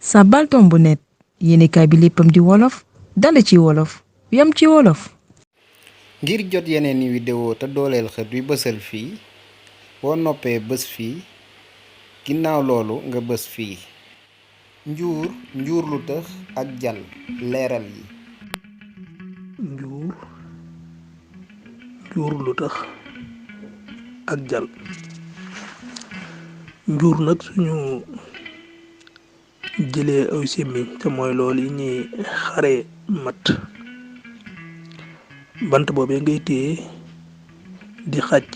Saabal tombu net yéenekaay bi léppam di wolof dale ci wolof yam ci wolof. ngir jot yeneen i vidéo te dooleel xët wi bësal fii boo noppee bës fii ginnaaw loolu nga bës fii. njuurlu-tëx ak jal leeral yi. njuurlu-tëx ak jal. njuur nag suñu jëlee aw sémmiñ te mooy loolu yi ñuy xare matt bant boobee ngay téye di xàcc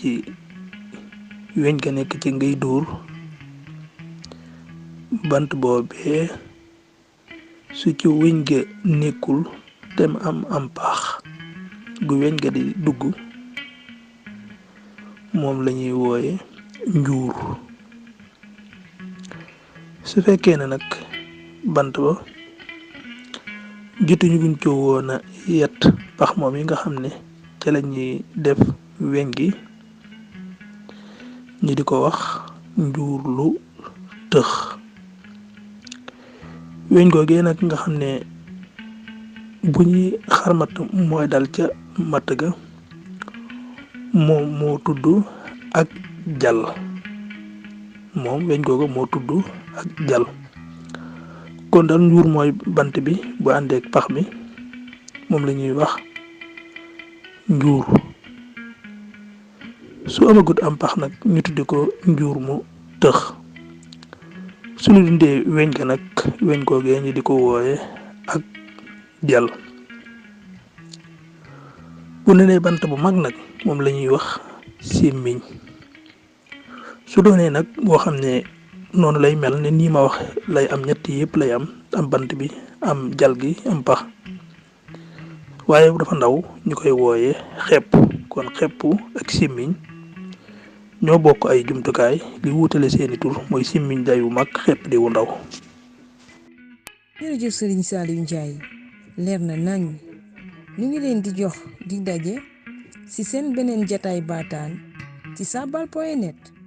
weñ ga nekk ci ngay dóor bant boobee su ci weñ ga nekkul te mu am paax gu weñ ga di dugg moom lañuy wooye njuur. su fekkee ne nag bant ba jotuñu buñ ko woon a yett pax moom yi nga xam ne ca la ñuy def weñ gi ñu di ko wax njuurlu-tëx. weñ googee nag nga xam ne bu ñuy xar matt mooy dal ca matt ga moom moo tudd ak jal. moom weñ googa moo tudd ak jal. kon daal njuur mooy bant bi bu àndeek pax mi moom la ñuy wax njuur. su amagut am pax nag ñu tuddi ko njuur mu tëx. su ñu dindee weñ ga nag weñ googee ñu di ko wooye ak jal. bu nenee bant bu mag nag moom la ñuy wax sémmiñ. su doonee nag boo xam ne noonu lay mel ne nii ma wax lay am ñett yëpp lay am bant bi am jal gi am pax waaye dafa ndaw ñu koy wooye xepp. kon xepp ak sémmiñ ñoo bokk ay jumtukaay li wuutale seeni tur mooy sémmiñ day wu mag xepp di wu ndaw. jërëjëf Sñ Saaliw Njaay leer na nañ ñu ngi leen di jox di daje ci seen beneen jataay baataan ci saabal.net.